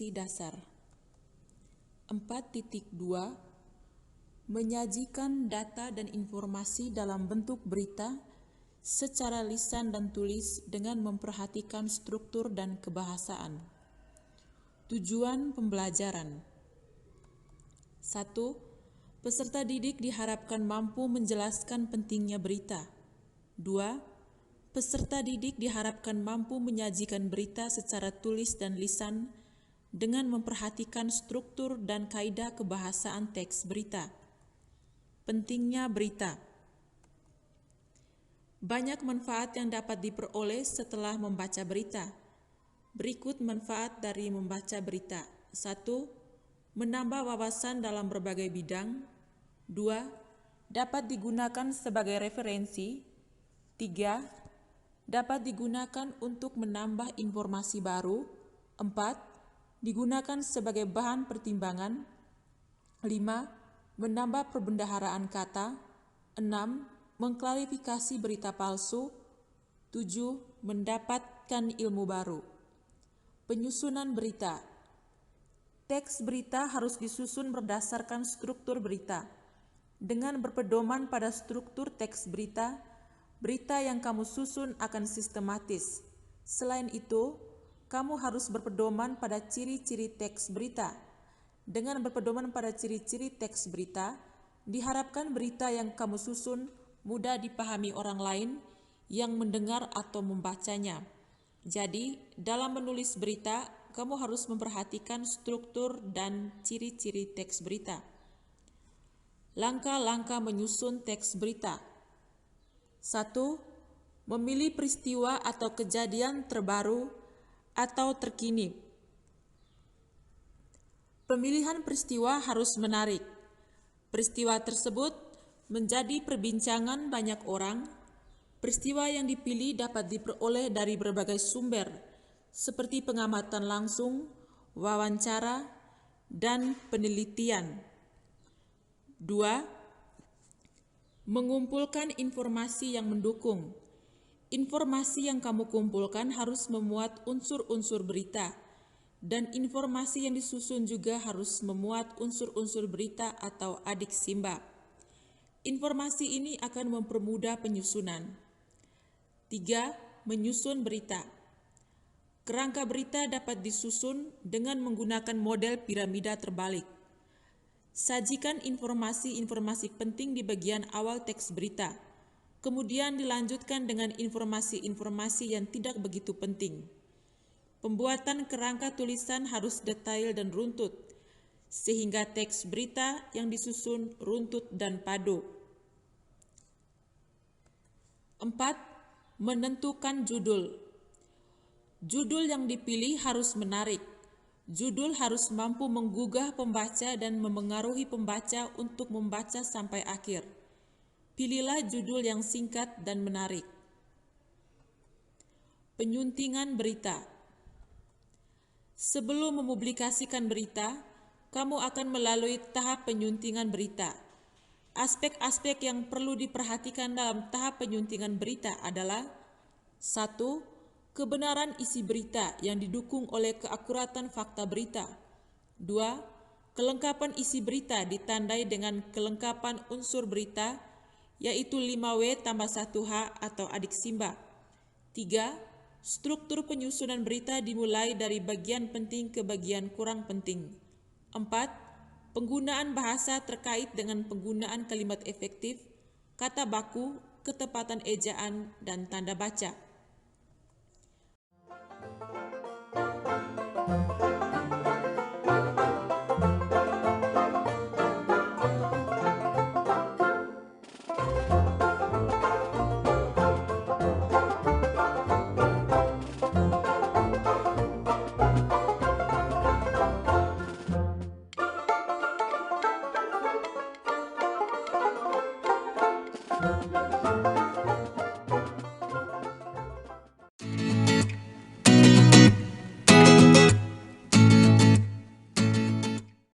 kompetensi dasar. 4.2 Menyajikan data dan informasi dalam bentuk berita secara lisan dan tulis dengan memperhatikan struktur dan kebahasaan. Tujuan pembelajaran. 1. Peserta didik diharapkan mampu menjelaskan pentingnya berita. 2. Peserta didik diharapkan mampu menyajikan berita secara tulis dan lisan dengan memperhatikan struktur dan kaidah kebahasaan teks berita. Pentingnya berita. Banyak manfaat yang dapat diperoleh setelah membaca berita. Berikut manfaat dari membaca berita. 1. Menambah wawasan dalam berbagai bidang. 2. Dapat digunakan sebagai referensi. 3. Dapat digunakan untuk menambah informasi baru. 4. Digunakan sebagai bahan pertimbangan. 5. Menambah perbendaharaan kata. 6. Mengklarifikasi berita palsu. 7. Mendapatkan ilmu baru. Penyusunan berita. Teks berita harus disusun berdasarkan struktur berita. Dengan berpedoman pada struktur teks berita, berita yang kamu susun akan sistematis. Selain itu, kamu harus berpedoman pada ciri-ciri teks berita. Dengan berpedoman pada ciri-ciri teks berita, diharapkan berita yang kamu susun mudah dipahami orang lain yang mendengar atau membacanya. Jadi, dalam menulis berita, kamu harus memperhatikan struktur dan ciri-ciri teks berita. Langkah-langkah menyusun teks berita. 1. Memilih peristiwa atau kejadian terbaru atau terkini. Pemilihan peristiwa harus menarik. Peristiwa tersebut menjadi perbincangan banyak orang. Peristiwa yang dipilih dapat diperoleh dari berbagai sumber, seperti pengamatan langsung, wawancara, dan penelitian. 2. Mengumpulkan informasi yang mendukung. Informasi yang kamu kumpulkan harus memuat unsur-unsur berita, dan informasi yang disusun juga harus memuat unsur-unsur berita atau adik simba. Informasi ini akan mempermudah penyusunan. 3. Menyusun berita. Kerangka berita dapat disusun dengan menggunakan model piramida terbalik. Sajikan informasi-informasi penting di bagian awal teks berita, kemudian dilanjutkan dengan informasi-informasi yang tidak begitu penting. Pembuatan kerangka tulisan harus detail dan runtut, sehingga teks berita yang disusun runtut dan padu. 4. Menentukan judul. Judul yang dipilih harus menarik. Judul harus mampu menggugah pembaca dan memengaruhi pembaca untuk membaca sampai akhir. Pilihlah judul yang singkat dan menarik. Penyuntingan berita. Sebelum mempublikasikan berita, kamu akan melalui tahap penyuntingan berita. Aspek-aspek yang perlu diperhatikan dalam tahap penyuntingan berita adalah: 1. Kebenaran isi berita yang didukung oleh keakuratan fakta berita. 2. Kelengkapan isi berita ditandai dengan kelengkapan unsur berita, yaitu 5W tambah 1H atau adik simba. 3. Struktur penyusunan berita dimulai dari bagian penting ke bagian kurang penting. 4. Penggunaan bahasa terkait dengan penggunaan kalimat efektif, kata baku, ketepatan ejaan, dan tanda baca.